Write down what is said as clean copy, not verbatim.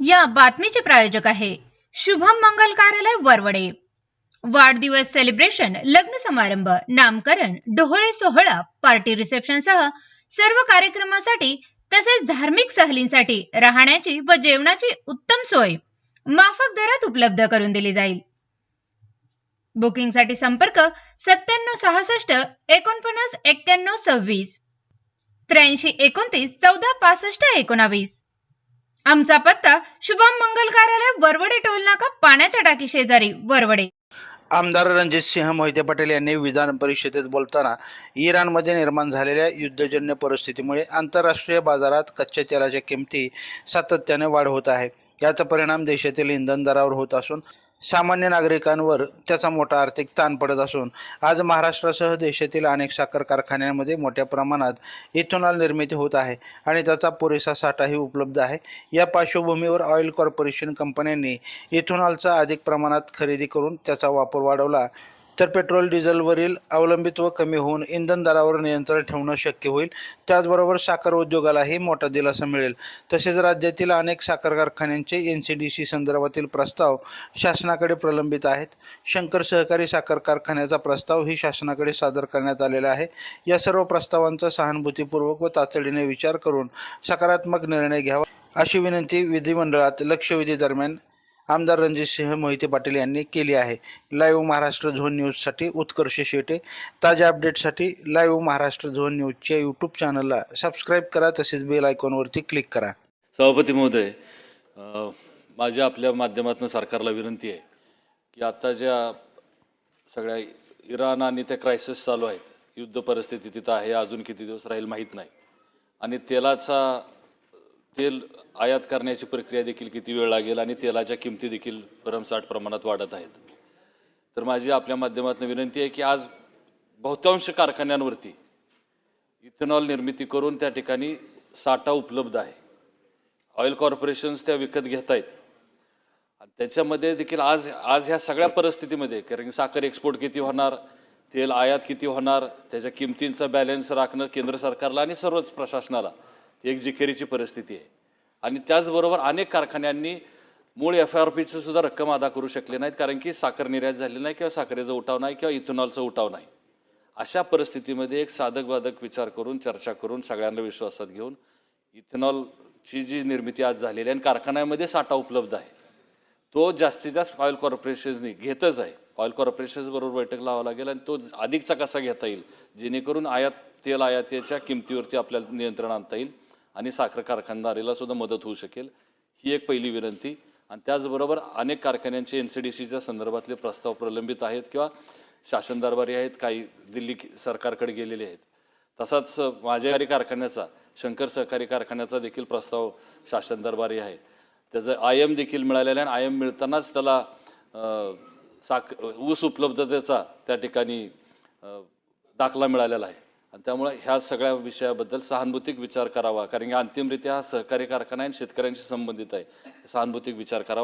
या बातमीचे प्रायोजक आहे शुभम मंगल कार्यालय वरवडे। वाढदिवस सेलिब्रेशन, लग्न समारंभ, नामकरण, डोहाळे सोहळा, पार्टी रिसेप्शन सह सर्व कार्यक्रमासाठी तसेच धार्मिक सहलींसाठी राहण्याची व जेवणाची उत्तम सोय माफक दरात उपलब्ध करून दिली जाईल। बुकिंगसाठी संपर्क 9766 49 91 26 83 29 14 65 19। आमचा पत्ता शुभम मंगल कार्यालय वरवडे टोल नाका पाण्याच्या टाकी शेजारी वरवडे। आमदार रणजितसिंह मोहिते पाटील यांनी विधान परिषदेत बोलताना इराणमध्ये निर्माण झालेल्या युद्धजन्य परिस्थितीमुळे आंतरराष्ट्रीय बाजारात कच्च्या तेलाच्या किमती सातत्याने वाढ होत आहे। याचा परिणाम देशातील इंधन दरावर होत असून सामान्य नागरिकांवर त्याचा मोठा आर्थिक ताण पडत असून आज महाराष्ट्रासह देशातील अनेक साखर कारखान्यांमध्ये मोठ्या प्रमाणात इथेनॉल निर्मिती होत आहे आणि त्याचा पुरेसा साठाही उपलब्ध आहे। या पार्श्वभूमीवर ऑइल कॉर्पोरेशन कंपन्यांनी इथेनॉलचा अधिक प्रमाणात खरेदी करून त्याचा वापर वाढवला तर पेट्रोल डिझेलवरील अवलंबित्व कमी होऊन इंधन दरावर नियंत्रण ठेवणं शक्य होईल। त्याचबरोबर साखर उद्योगालाही मोठा दिलासा मिळेल। तसेच राज्यातील अनेक साखर कारखान्यांचे NCDC संदर्भातील प्रस्ताव शासनाकडे प्रलंबित आहेत। शंकर सहकारी साखर कारखान्याचा प्रस्तावही शासनाकडे सादर करण्यात आलेला आहे। या सर्व प्रस्तावांचा सहानुभूतीपूर्वक व तातडीने विचार करून सकारात्मक निर्णय घ्यावा अशी विनंती विधिमंडळात लक्षवेधी दरम्यान आमदार रणजितसिंह मोहिते पाटील यांनी केली आहे। लाईव्ह महाराष्ट्र झोन न्यूजसाठी उत्कर्ष शेटे। ताज्या अपडेटसाठी लाईव्ह महाराष्ट्र झोन न्यूजच्या यूट्यूब चॅनलला सबस्क्राईब करा, तसेच बेल आयकॉनवरती क्लिक करा। सभापती महोदय, माझ्या आपल्या माध्यमातून सरकारला विनंती आहे की आता ज्या सगळ्या इराण आणि त्या क्रायसिस चालू आहेत, युद्ध परिस्थिती तिथं आहे, अजून किती दिवस राहील माहीत नाही, आणि तेल आयात करण्याची प्रक्रिया देखील किती वेळ लागेल आणि तेलाच्या किमती देखील भरमसाठ प्रमाणात वाढत आहेत। तर माझी आपल्या माध्यमातून विनंती आहे की आज बहुतांश कारखान्यांवरती इथेनॉल निर्मिती करून त्या ठिकाणी साठा उपलब्ध आहे। ऑइल कॉर्पोरेशन्स त्या विकत घेत आहेत आणि त्याच्यामध्ये देखील आज ह्या सगळ्या परिस्थितीमध्ये, कारण की साखर एक्सपोर्ट किती होणार, तेल आयात किती होणार, त्याच्या किमतींचा बॅलन्स राखणं केंद्र सरकारला आणि सर्वच प्रशासनाला एक जिकिरीची परिस्थिती आहे। आणि त्याचबरोबर अनेक कारखान्यांनी मूळ FRPची सुद्धा रक्कम अदा करू शकले नाहीत, कारण की साखर निर्यात झाली नाही किंवा साखरेचा उठाव नाही किंवा इथेनॉलचा उठाव नाही। अशा परिस्थितीमध्ये एक साधक बाधक विचार करून चर्चा करून सगळ्यांना विश्वासात घेऊन इथेनॉलची जी निर्मिती आज झालेली आहे आणि कारखान्यामध्ये साठा उपलब्ध आहे, तो जास्तीत जास्त ऑइल कॉर्पोरेशन्सनी घेतच आहे। ऑइल कॉर्पोरेशन्सबरोबर बैठक लावावं लागेल आणि तो अधिकचा कसा घेता येईल जेणेकरून तेल आयातीच्या किमतीवरती आपल्याला नियंत्रण आणता येईल आणि साखर कारखानदारीला सुद्धा मदत होऊ शकेल, ही एक पहिली विनंती। आणि त्याचबरोबर अनेक कारखान्यांचे NCDCच्या संदर्भातले प्रस्ताव प्रलंबित आहेत किंवा शासन दरबारी आहेत, काही दिल्ली सरकारकडे गेलेले आहेत। तसाच माझ्या कारखान्याचा, शंकर सहकारी कारखान्याचा देखील प्रस्ताव शासन दरबारी आहे। त्याचं IM देखील मिळालेलं आहे आणि IM मिळतानाच त्याला ऊस उपलब्धतेचा त्या ठिकाणी दाखला मिळालेला आहे आणि त्यामुळे ह्या सगळ्या विषयाबद्दल सहानुभूतिक विचार करावा, कारण की अंतिमरित्या हा सहकारी कारखाना आणि शेतकऱ्यांशी संबंधित आहे, सहानुभूतिक विचार करावा।